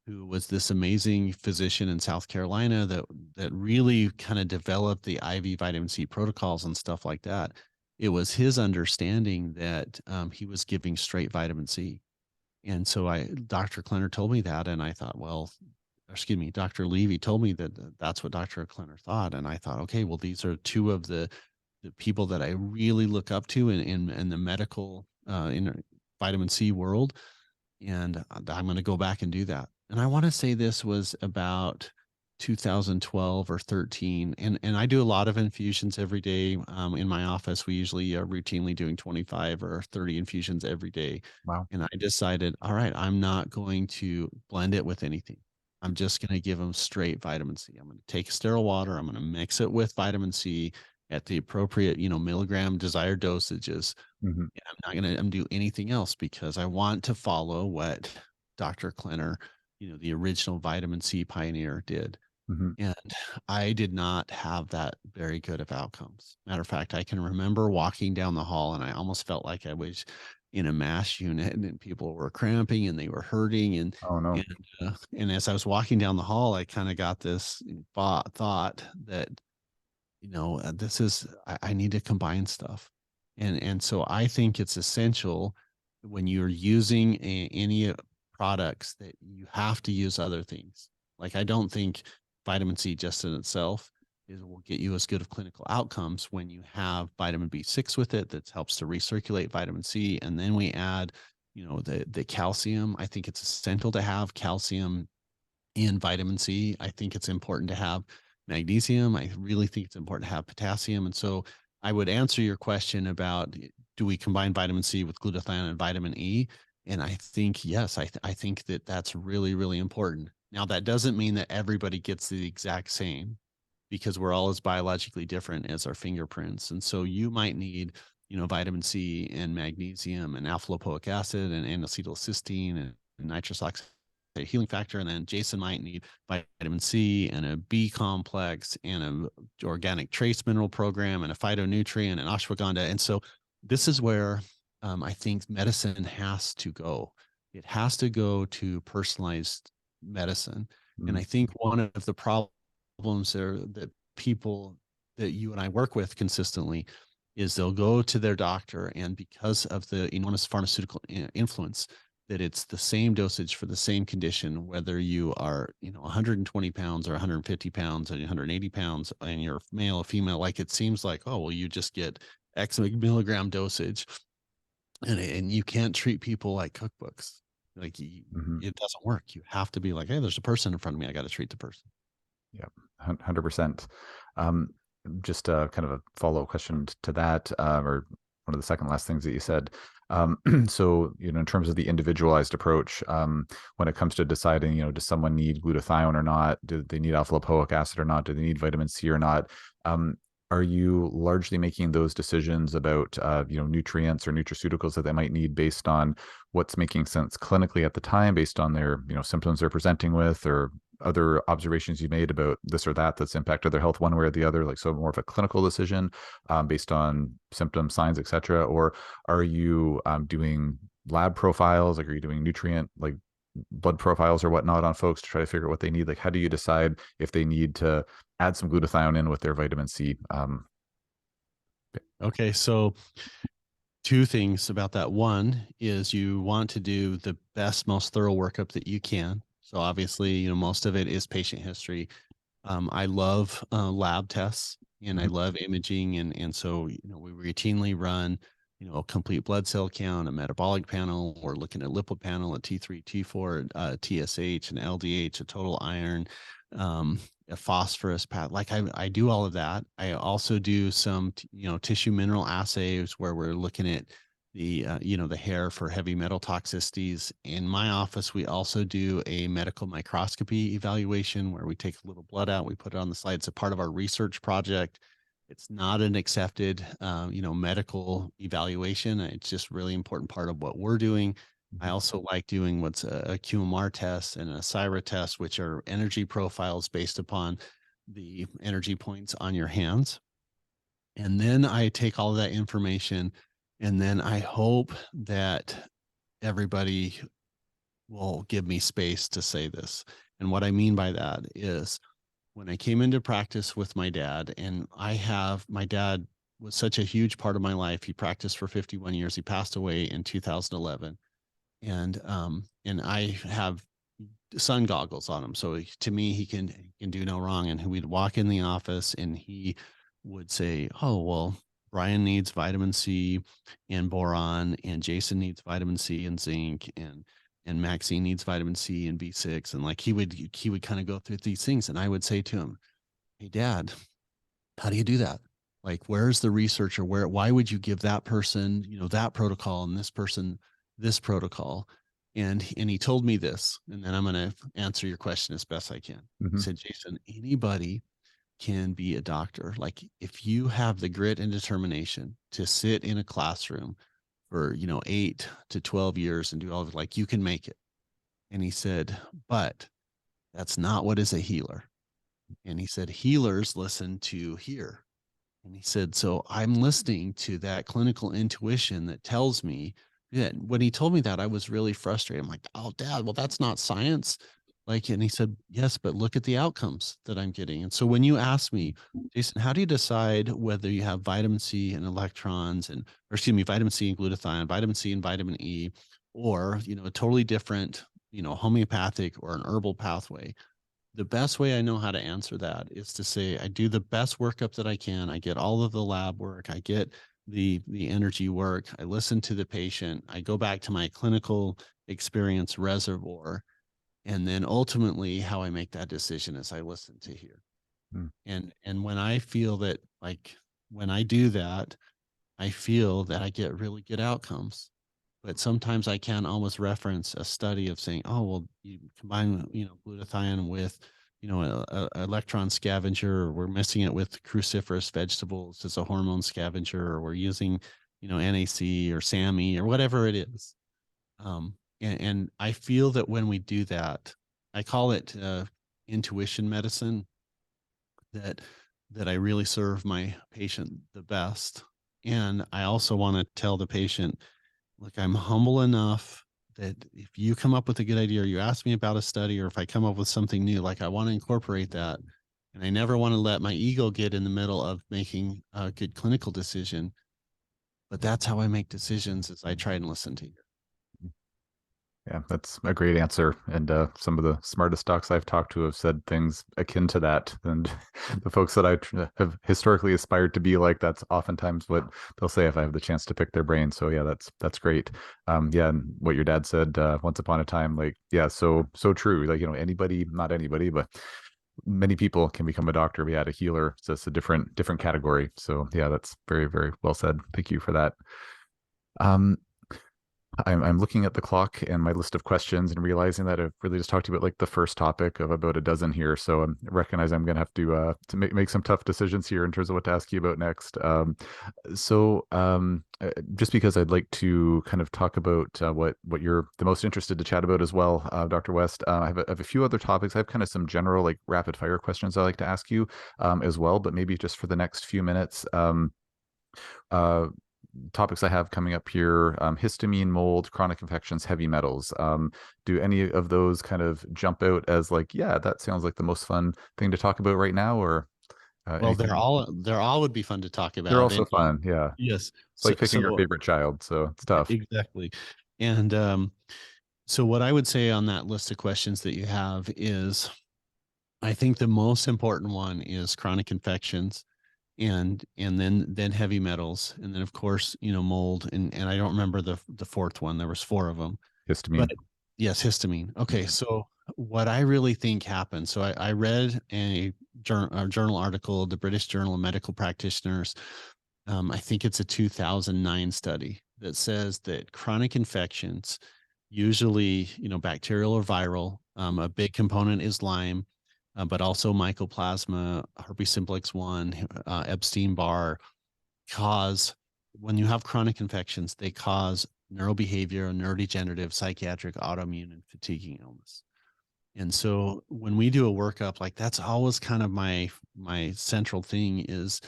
who was this amazing physician in South Carolina that really kind of developed the IV vitamin C protocols and stuff like that, it was his understanding that he was giving straight vitamin C. And so Dr. Klenner told me that, and I thought, well, excuse me, Dr. Levy told me that that's what Dr. Klenner thought. And I thought, okay, well, these are two of the people that I really look up to in the medical in vitamin C world. And I'm going to go back and do that. And I want to say this was about 2012 or 13. And I do a lot of infusions every day. In my office, we usually are routinely doing 25 or 30 infusions every day. Wow. And I decided, all right, I'm not going to blend it with anything. I'm just going to give them straight vitamin C. I'm going to take sterile water. I'm going to mix it with vitamin C at the appropriate, milligram desired dosages. Mm-hmm. I'm not going to do anything else, because I want to follow what Dr. Klenner, the original vitamin C pioneer, did. Mm-hmm. And I did not have that very good of outcomes. Matter of fact, I can remember walking down the hall, and I almost felt like I was in a mass unit, and people were cramping and they were hurting. Oh no. And as I was walking down the hall, I kind of got this thought that, this is, I need to combine stuff. And so I think it's essential when you're using any products that you have to use other things. Like, I don't think vitamin C just in itself will get you as good of clinical outcomes when you have vitamin B6 with it that helps to recirculate vitamin C. And then we add, the calcium. I think it's essential to have calcium in vitamin C. I think it's important to have magnesium. I really think it's important to have potassium. And so I would answer your question about, do we combine vitamin C with glutathione and vitamin E? And I think, yes, I think that that's really, really important. Now, that doesn't mean that everybody gets the exact same, because we're all as biologically different as our fingerprints. And so you might need, vitamin C and magnesium and alpha lipoic acid and N-acetylcysteine and nitrous oxide healing factor. And then Jason might need vitamin C and a B complex and a organic trace mineral program and a phytonutrient and ashwagandha. And so this is where I think medicine has to go. It has to go to personalized medicine. Mm-hmm. And I think one of the problems there that people that you and I work with consistently is they'll go to their doctor, and because of the enormous pharmaceutical influence, that it's the same dosage for the same condition, whether you are, 120 pounds or 150 pounds or 180 pounds, and you're male or female. Like, it seems like, oh, well, you just get X milligram dosage, and you can't treat people like cookbooks. Like, Mm-hmm. it doesn't work. You have to be like, hey, there's a person in front of me. I got to treat the person. Yeah, 100%. Just a kind of a follow-up question to that, or one of the second last things that you said. So, in terms of the individualized approach, when it comes to deciding, does someone need glutathione or not? Do they need alpha lipoic acid or not? Do they need vitamin C or not? Are you largely making those decisions about, nutrients or nutraceuticals that they might need based on what's making sense clinically at the time, based on their, symptoms they're presenting with, or other observations you made about this or that that's impacted their health one way or the other, like, so more of a clinical decision based on symptoms, signs, etc.? Or are you doing lab profiles? Like, are you doing nutrient, like blood profiles or whatnot on folks to try to figure out what they need? Like, how do you decide if they need to add some glutathione in with their vitamin C? Okay, so two things about that. One is you want to do the best, most thorough workup that you can. So obviously, most of it is patient history. I love lab tests and I Mhm. love imaging, and so we routinely run a complete blood cell count, a metabolic panel. We're looking at lipid panel, a T3, T4, TSH, and LDH, a total iron, a phosphorus path. Like I do all of that. I also do some tissue mineral assays where we're looking at the hair for heavy metal toxicities. In my office, we also do a medical microscopy evaluation where we take a little blood out, we put it on the slide. It's a part of our research project. It's not an accepted medical evaluation. It's just really important part of what we're doing. I Mhm. also like doing what's a QMR test and a SIRA test, which are energy profiles based upon the energy points on your hands. And then I take all of that information, and then I hope that everybody will give me space to say this. And what I mean by that is when I came into practice with my dad, and my dad was such a huge part of my life. He practiced for 51 years. He passed away in 2011. And I have sun goggles on him. So to me, he can do no wrong. And we'd walk in the office, and he would say, "Oh, well, Brian needs vitamin C and boron, and Jason needs vitamin C and zinc, and Maxine needs vitamin C and B6." And like he would kind of go through these things, and I would say to him, "Hey, Dad, how do you do that? Like, where's the research, or why would you give that person, that protocol, and this person this protocol?" And he told me this, and then I'm going to answer your question as best I can. He Mhm. said, "Jason, anybody can be a doctor. Like, if you have the grit and determination to sit in a classroom for, 8 to 12 years and do all of it, like, you can make it." And he said, "But that's not what is a healer." And he said, "Healers listen to hear." And he said, "So I'm listening to that clinical intuition that tells me that." When he told me that, I was really frustrated. I'm like, "Oh, Dad, well, that's not science." Like, and he said, "Yes, but look at the outcomes that I'm getting." And so when you ask me, "Jason, how do you decide whether you have vitamin C and electrons or excuse me, vitamin C and glutathione, vitamin C and vitamin E, or, a totally different, homeopathic or an herbal pathway?" The best way I know how to answer that is to say I do the best workup that I can. I get all of the lab work. I get the energy work. I listen to the patient. I go back to my clinical experience reservoir. And then ultimately how I make that decision is I listen to hear. Mm. And when I feel that, like, when I do that, I feel that I get really good outcomes. But sometimes I can almost reference a study of saying, "Oh, well, you combine, glutathione with, a electron scavenger, or we're missing it with cruciferous vegetables as a hormone scavenger, or we're using, NAC or SAMe or whatever it is." And I feel that when we do that, I call it intuition medicine, that I really serve my patient the best. And I also want to tell the patient, "Look, I'm humble enough that if you come up with a good idea, or you ask me about a study, or if I come up with something new, like, I want to incorporate that." And I never want to let my ego get in the middle of making a good clinical decision. But that's how I make decisions, is I try and listen to you. Yeah, that's a great answer. And some of the smartest docs I've talked to have said things akin to that. And the folks that have historically aspired to be like, that's oftentimes what they'll say if I have the chance to pick their brain. So yeah, that's great. Yeah, and what your dad said once upon a time, like, yeah, so true. Like, anybody, not anybody, but many people can become a doctor. We had a healer. So it's a different category. So yeah, that's very, very well said. Thank you for that. Um, I'm looking at the clock and my list of questions and realizing that I've really just talked about like the first topic of about a dozen here. So I recognize I'm going to have to make some tough decisions here in terms of what to ask you about next. Just because I'd like to kind of talk about what you're the most interested to chat about as well, Dr. West. I have a few other topics. I have kind of some general like rapid fire questions I'd like to ask you as well, but maybe just for the next few minutes. Uh, topics I have coming up here: histamine, mold, chronic infections, heavy metals. Do any of those kind of jump out as like, yeah, that sounds like the most fun thing to talk about right now, or Well, anything? they're all would be fun to talk They're about. also And fun. Yeah. yes, It's like picking your so favorite child, so it's tough. exactly. And so what I would say on that list of questions that you have is, I think the most important one is chronic infections, and then heavy metals, and then of course, mold, and I don't remember the fourth one. There was four of them, but Histamine. yes, histamine. Okay, Mhm. so what I really think happened. So I read a journal article, the British Journal of Medical Practitioners. I think it's a 2009 study that says that chronic infections, usually, bacterial or viral, a big component is Lyme, but also mycoplasma, herpes simplex 1, Epstein-Barr, cause, when you have chronic infections, they cause neurobehavioral, neurodegenerative, psychiatric, autoimmune, and fatiguing illness. And so when we do a workup, like that's always kind of my central thing is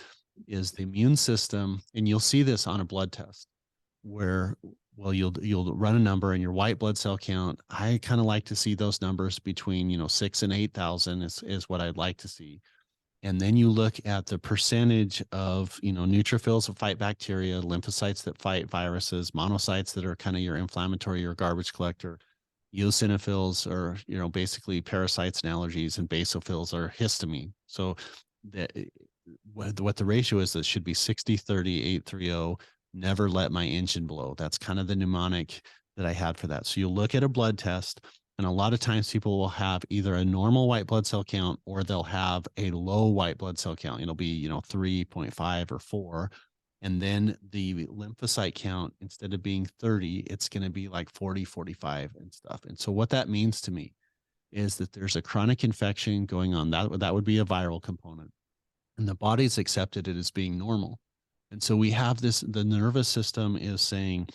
the immune system. And you'll see this on a blood test where, well, you'll run a number and your white blood cell count. I kind of like to see those numbers between 6 and 8,000 is what I'd like to see. And then you look at the percentage of neutrophils that fight bacteria, lymphocytes that fight viruses, monocytes that are kind of your inflammatory or garbage collector, eosinophils are basically parasites and allergies, and basophils are histamine. So that what the ratio is, that should be 60-30-8-3-0. Never let my engine blow. That's kind of the mnemonic that I had for that. So you look at a blood test, and a lot of times people will have either a normal white blood cell count or they'll have a low white blood cell count. It'll be 3.5 or 4. And then the lymphocyte count, instead of being 30, it's going to be like 40, 45 and stuff. And so what that means to me is that there's a chronic infection going on. That would be a viral component. And the body's accepted it as being normal. And so we have this, the nervous system is saying,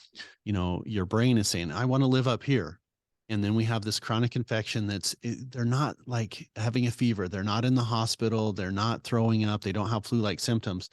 your brain is saying, I want to live up here. And then we have this chronic infection they're not like having a fever. They're not in the hospital. They're not throwing up. They don't have flu-like symptoms,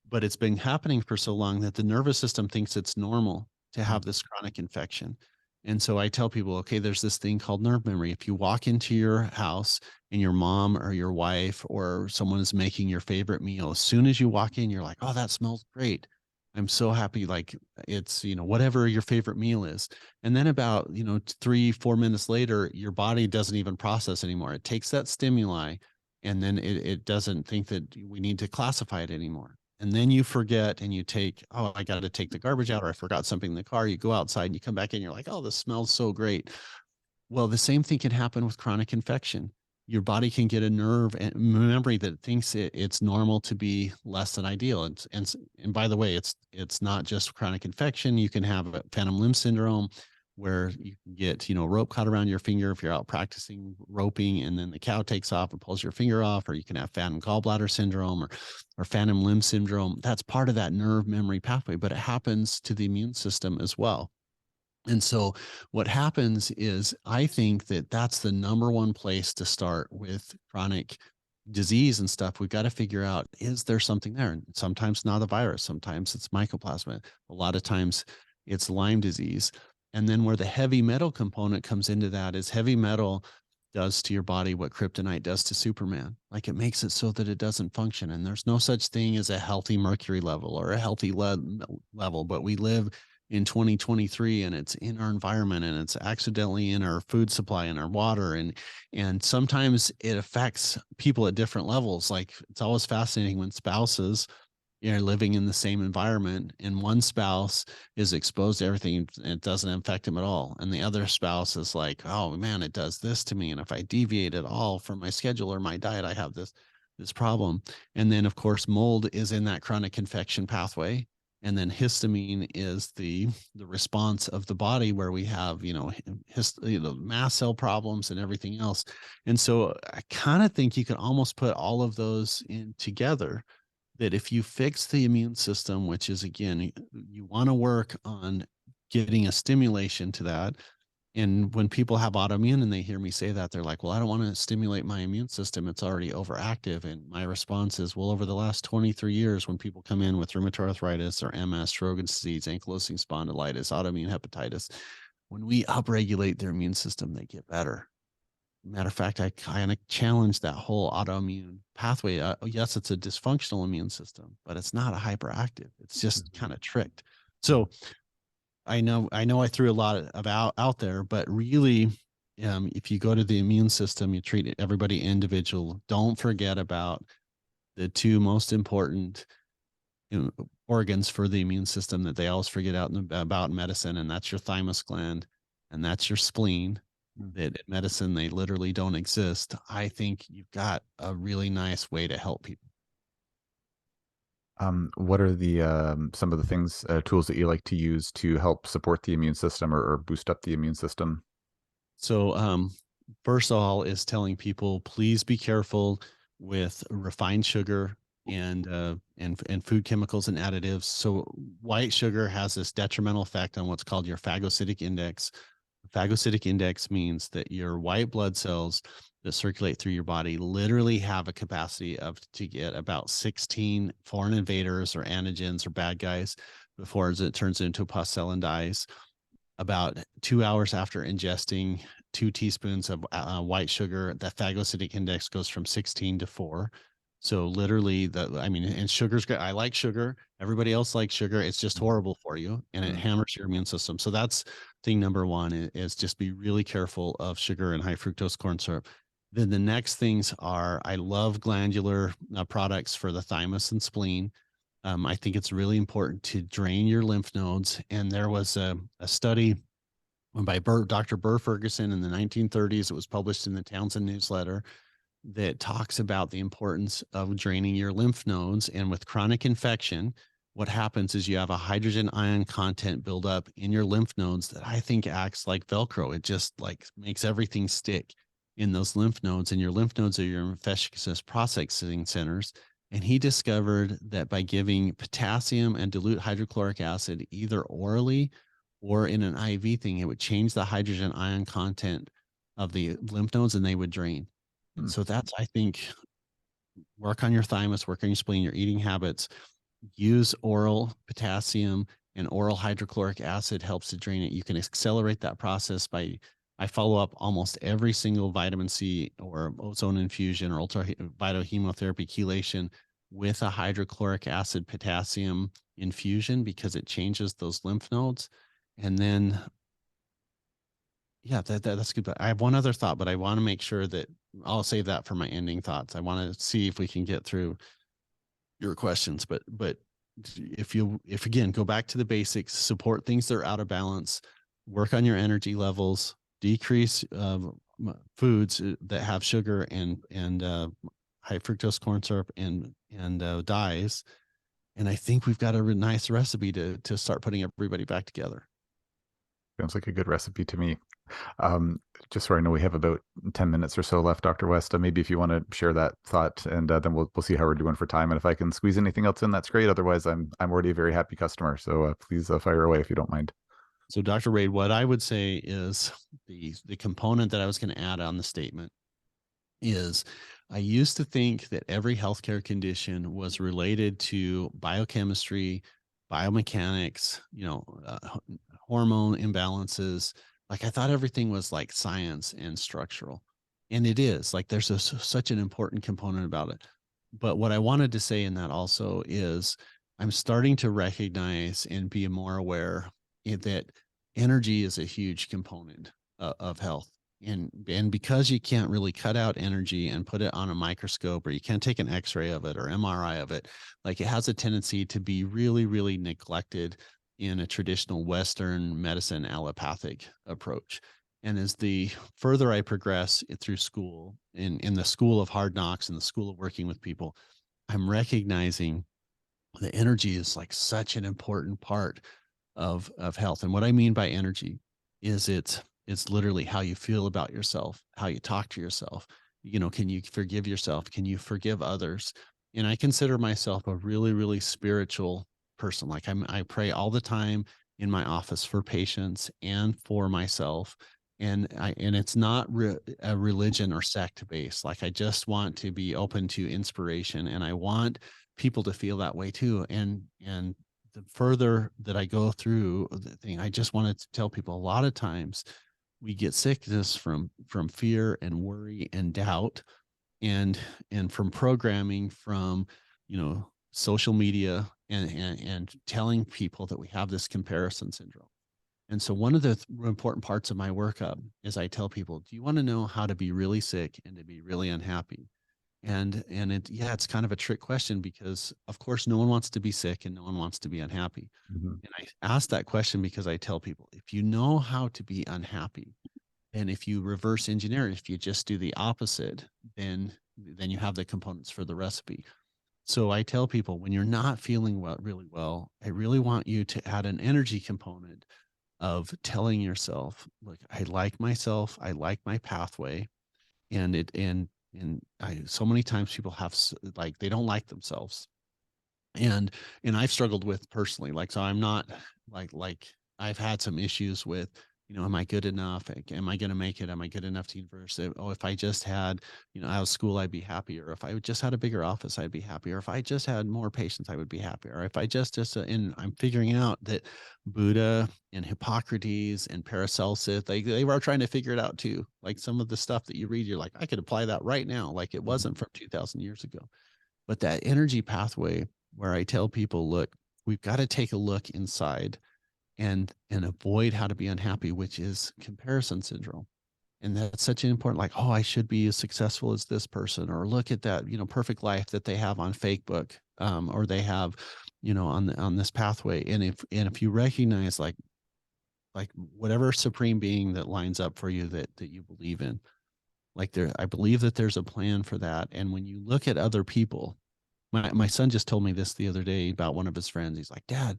but it's been happening for so long that the nervous system thinks it's normal to have this chronic infection. And so I tell people, okay, there's this thing called nerve memory. If you walk into your house and your mom or your wife or someone is making your favorite meal, as soon as you walk in, you're like, oh, that smells great. I'm so happy. Like it's, whatever your favorite meal is. And then about, 3-4 minutes later, your body doesn't even process anymore. It takes that stimuli and then it doesn't think that we need to classify it anymore. And then you forget and you take, oh, I got to take the garbage out, or I forgot something in the car. You go outside and you come back in, you're like, oh, this smells so great. Well, the same thing can happen with chronic infection. Your body can get a nerve and memory that thinks it's normal to be less than ideal. And by the way, it's not just chronic infection. You can have a phantom limb syndrome where you can get, rope caught around your finger if you're out practicing roping and then the cow takes off and pulls your finger off, or you can have phantom gallbladder syndrome or phantom limb syndrome. That's part of that nerve memory pathway, but it happens to the immune system as well. And so what happens is, I think that that's the number one place to start with chronic disease and stuff. We've got to figure out, is there something there? And sometimes not a virus, sometimes it's mycoplasma. A lot of times it's Lyme disease. And then where the heavy metal component comes into that is, heavy metal does to your body what kryptonite does to Superman. Like it makes it so that it doesn't function. And there's no such thing as a healthy mercury level or a healthy lead level, but we live in 2023 and it's in our environment and it's accidentally in our food supply and our water, and sometimes it affects people at different levels. Like it's always fascinating when spouses living in the same environment, and one spouse is exposed to everything and it doesn't affect him at all, and the other spouse is like, oh man, it does this to me, and if I deviate at all from my schedule or my diet, I have this problem. And then of course mold is in that chronic infection pathway, and then histamine is the response of the body where we have mast cell problems and everything else. And so I kind of think you can almost put all of those in together, that if you fix the immune system, which is again, you want to work on getting a stimulation to that, And when people have autoimmune and they hear me say that, they're like, well, I don't want to stimulate my immune system. It's already overactive. And my response is, well, over the last 23 years, when people come in with rheumatoid arthritis or MS, Sjogren's disease, ankylosing spondylitis, autoimmune hepatitis, when we upregulate their immune system, they get better. Matter of fact, I kind of challenge that whole autoimmune pathway. Yes, it's a dysfunctional immune system, but it's not a hyperactive. It's just Mhm. kind of tricked. So I threw a lot of out there, but really, if you go to the immune system, you treat everybody individual. Don't forget about the two most important, organs for the immune system that they always forget about in medicine, and that's your thymus gland, and that's your spleen. Mm. That in medicine they literally don't exist. I think you've got a really nice way to help people. What are the some of the things, tools that you like to use to help support the immune system or boost up the immune system? So, first of all, is telling people please be careful with refined sugar and food chemicals and additives. So, white sugar has this detrimental effect on what's called your phagocytic index. Phagocytic index means that your white blood cells that circulate through your body literally have a capacity of to get about 16 foreign invaders or antigens or bad guys before it turns into a pus cell and dies. About 2 hours after ingesting 2 teaspoons of white sugar, the phagocytic index goes from 16 to 4. So literally, and sugar's great. I like sugar. Everybody else likes sugar. It's just Mhm. horrible for you, and it Mm. hammers your immune system. So that's thing number one is just be really careful of sugar and high fructose corn syrup. Then the next things are I love glandular products for the thymus and spleen. I think it's really important to drain your lymph nodes. And there was a study by Dr. Burr Ferguson in the 1930s. It was published in the Townsend newsletter that talks about the importance of draining your lymph nodes. And with chronic infection, what happens is you have a hydrogen ion content build up in your lymph nodes that I think acts like Velcro. It just like makes everything stick in those lymph nodes, and your lymph nodes are your infectious processing centers. And he discovered that by giving potassium and dilute hydrochloric acid either orally or in an IV thing, it would change the hydrogen ion content of the lymph nodes and they would drain. And Mm. so that's, I think, work on your thymus, work on your spleen, your eating habits, use oral potassium and oral hydrochloric acid helps to drain it. You can accelerate that process by, I follow up almost every single vitamin C or ozone infusion or ultraviolet chelation with a hydrochloric acid potassium infusion because it changes those lymph nodes. And then yeah, that's good. But I have one other thought, but I want to make sure that I'll save that for my ending thoughts. I want to see if we can get through your questions. But if again go back to the basics, support things that are out of balance, work on your energy levels, decrease foods that have sugar and high fructose corn syrup and dyes. And I think we've got a nice recipe to start putting everybody back together. Sounds like a good recipe to me. Um, just so I know, we have about 10 minutes or so left, Dr. West. Maybe if you want to share that thought, and then we'll see how we're doing for time. And if I can squeeze anything else in, that's great. Otherwise, I'm already a very happy customer. So please fire away if you don't mind. So, Dr. Rade, what I would say is the component that I was going to add on the statement is I used to think that every healthcare condition was related to biochemistry, biomechanics, hormone imbalances. Like I thought everything was like science and structural. And it is like there's such an important component about it. But what I wanted to say in that also is I'm starting to recognize and be more aware that energy is a huge component of health. And because you can't really cut out energy and put it on a microscope, or you can't take an x-ray of it or MRI of it, like it has a tendency to be really, really neglected in a traditional Western medicine allopathic approach. And as the further I progress through school, in the school of hard knocks and the school of working with people, I'm recognizing the energy is like such an important part of health. And what I mean by energy is it's literally how you feel about yourself, how you talk to yourself. Can you forgive yourself? Can you forgive others? And I consider myself a really, really spiritual person. Like I pray all the time in my office for patients and for myself. And it's not a religion or sect based. Like I just want to be open to inspiration, and I want people to feel that way too. And the further that I go through the thing, I just wanted to tell people a lot of times we get sickness from fear and worry and doubt, and from programming, from social media, and telling people that we have this comparison syndrome. And so one of the important parts of my workup is I tell people, do you want to know how to be really sick and to be really unhappy? It's kind of a trick question, because of course no one wants to be sick and no one wants to be unhappy. Mhm. And I ask that question because I tell people, if you know how to be unhappy, and if you reverse engineer it, if you just do the opposite, then you have the components for the recipe. So I tell people, when you're not feeling really well, I really want you to add an energy component of telling yourself, look, I like myself, I like my pathway. And so many times people have like, they don't like themselves. And I've struggled with personally, like, so I'm not like I've had some issues with, am I good enough? Like, am I going to make it? Am I good enough to university? Oh, if I just had, out of school, I'd be happier. If I just had a bigger office, I'd be happier. If I just had more patients, I would be happier. Or if I and I'm figuring out that Buddha and Hippocrates and Paracelsus, they were trying to figure it out too. Like some of the stuff that you read, you're like, I could apply that right now. Like it wasn't from 2000 years ago. But that energy pathway, where I tell people, look, we've got to take a look inside and avoid how to be unhappy, which is comparison syndrome. And that's such an important, like, oh, I should be as successful as this person, or look at that, perfect life that they have on Facebook, or they have, on this pathway. And if you recognize, like whatever supreme being that lines up for you, that you believe in, like I believe that there's a plan for that. And when you look at other people, my son just told me this the other day about one of his friends. He's like, Dad,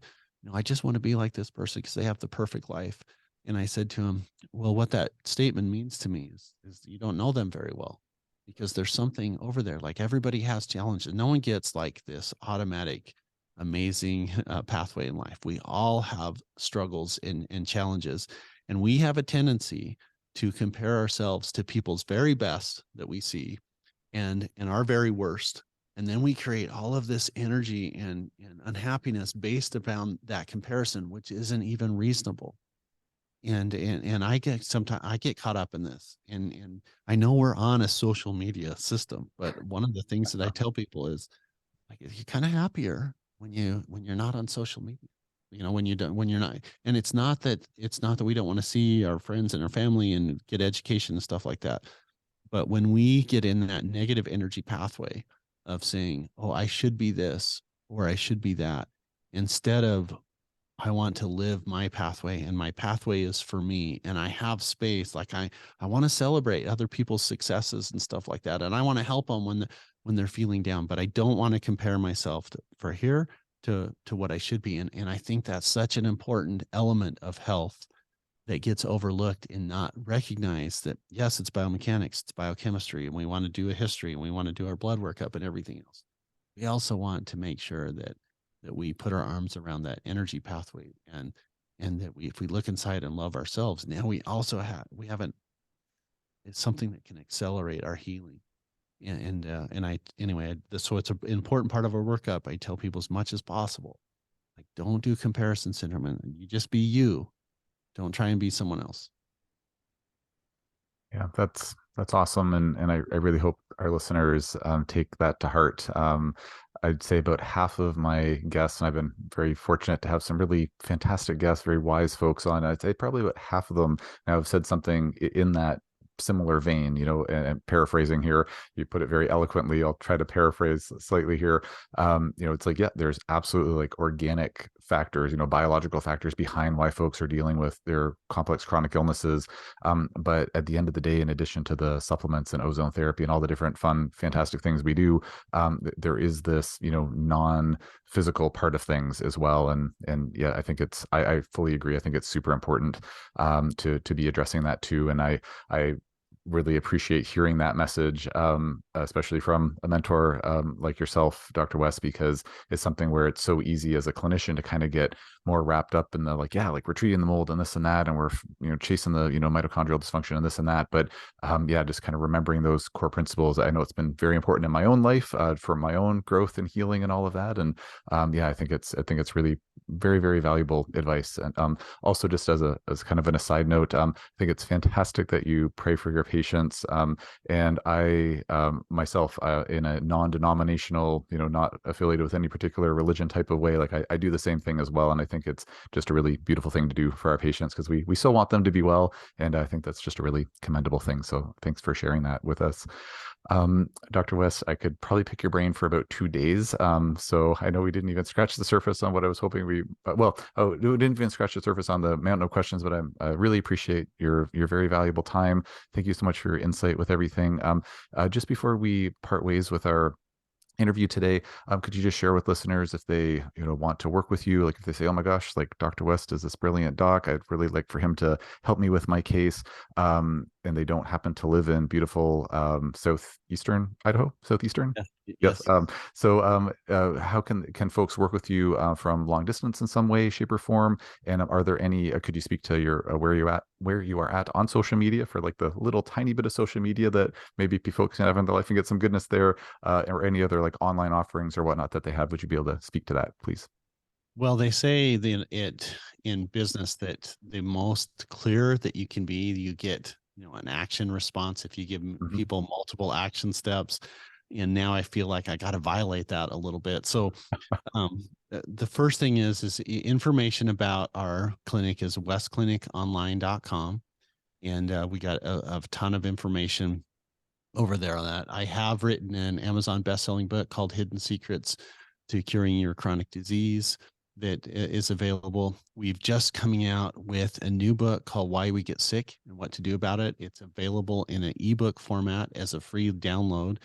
I just want to be like this person because they have the perfect life. And I said to him, well, what that statement means to me is you don't know them very well, because there's something over there. Like everybody has challenges. No one gets like this automatic, amazing pathway in life. We all have struggles and challenges. And we have a tendency to compare ourselves to people's very best that we see, and our very worst. And then we create all of this energy and unhappiness based upon that comparison, which isn't even reasonable. And I get caught up in this. And I know we're on a social media system, but one of the things that I tell people is, like, you're kind of happier when you're not on social media. When you're not. And it's not that we don't want to see our friends and our family and get education and stuff like that. But when we get in that negative energy pathway of saying, oh, I should be this or I should be that, instead of, I want to live my pathway, and my pathway is for me, and I have space. Like I want to celebrate other people's successes and stuff like that. And I want to help them when they're feeling down, but I don't want to compare myself to what I should be. And I think that's such an important element of health that gets overlooked and not recognized, that yes, it's biomechanics, it's biochemistry, and we want to do a history, and we want to do our blood workup and everything else. We also want to make sure that we put our arms around that energy pathway, and that if we look inside and love ourselves, now we haven't, it's something that can accelerate our healing. So it's an important part of our workup. I tell people as much as possible, like, don't do comparison syndrome, and you just be you. Don't try and be someone else. Yeah, that's awesome, and I really hope our listeners take that to heart. I'd say about half of my guests, and I've been very fortunate to have some really fantastic guests, very wise folks on. I'd say probably about half of them now have said something in that similar vein, and paraphrasing here, you put it very eloquently. I'll try to paraphrase slightly here. It's like, yeah, there's absolutely like organic factors, biological factors behind why folks are dealing with their complex chronic illnesses. But at the end of the day, in addition to the supplements and ozone therapy and all the different fun, fantastic things we do, there is this, non-physical part of things as well. And yeah, I think I fully agree. I think it's super important to be addressing that too. And I really appreciate hearing that message, especially from a mentor like yourself, Dr. West, because it's something where it's so easy as a clinician to kind of get more wrapped up in the like, yeah, like we're treating the mold and this and that, and we're chasing the mitochondrial dysfunction and this and that. But yeah, just kind of remembering those core principles. I know it's been very important in my own life for my own growth and healing and all of that. And yeah, I think it's really very, very valuable advice. And also, just as kind of an aside note, I think it's fantastic that you pray for your patients. And I myself, in a non-denominational, not affiliated with any particular religion type of way, like I do the same thing as well. And I think it's just a really beautiful thing to do for our patients because we still want them to be well. And I think that's just a really commendable thing. So thanks for sharing that with us. Dr. West, I could probably pick your brain for about 2 days. So I know we didn't even scratch the surface on what I was hoping we didn't even scratch the surface on the mountain of questions, but I really appreciate your very valuable time. Thank you so much for your insight with everything. Just before we part ways with our interview today, could you just share with listeners if they want to work with you, like if they say, oh my gosh, like Dr. West is this brilliant doc, I'd really like for him to help me with my case, and they don't happen to live in beautiful southeastern Idaho, southeastern. Yeah. Yes. Yes. How can folks work with you from long distance in some way, shape, or form? And are there any? Could you speak to your where you are at on social media for like the little tiny bit of social media that maybe folks can have in their life and get some goodness there, or any other like online offerings or whatnot that they have? Would you be able to speak to that, please? Well, they say it in business that the most clear that you can be, you get, an action response if you give Hmm. people multiple action steps. And now I feel like I got to violate that a little bit. So the first thing is information about our clinic is westcliniconline.com. And we got a ton of information over there on that. I have written an Amazon best-selling book called Hidden Secrets to Curing Your Chronic Disease that is available. We've just coming out with a new book called Why We Get Sick and What to Do About It. It's available in an ebook format as a free download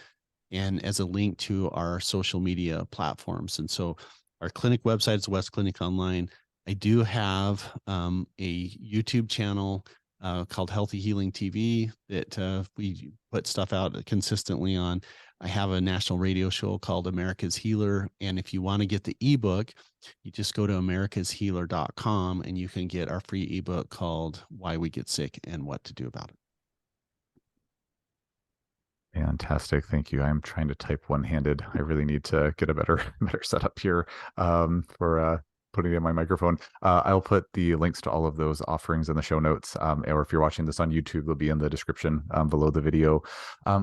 and as a link to our social media platforms. And so our clinic website is West Clinic Online. I do have a YouTube channel called Healthy Healing TV that we put stuff out consistently on. I have a national radio show called America's Healer. And if you want to get the ebook, you just go to americashealer.com and you can get our free ebook called Why We Get Sick and What to Do About it. Fantastic. Thank you. I'm trying to type one-handed. I really need to get a better better setup here for putting in my microphone. I'll put the links to all of those offerings in the show notes, or if you're watching this on YouTube, they'll be in the description below the video.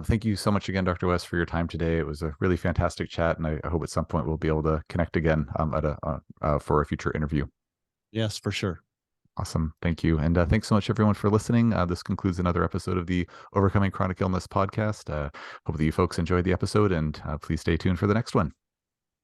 Thank you so much again, Dr. West, for your time today. It was a really fantastic chat, and I hope at some point we'll be able to connect again for a future interview. Yes, for sure. Awesome. Thank you. And thanks so much, everyone, for listening. This concludes another episode of the Overcoming Chronic Illness podcast. Hope that you folks enjoyed the episode, and please stay tuned for the next one.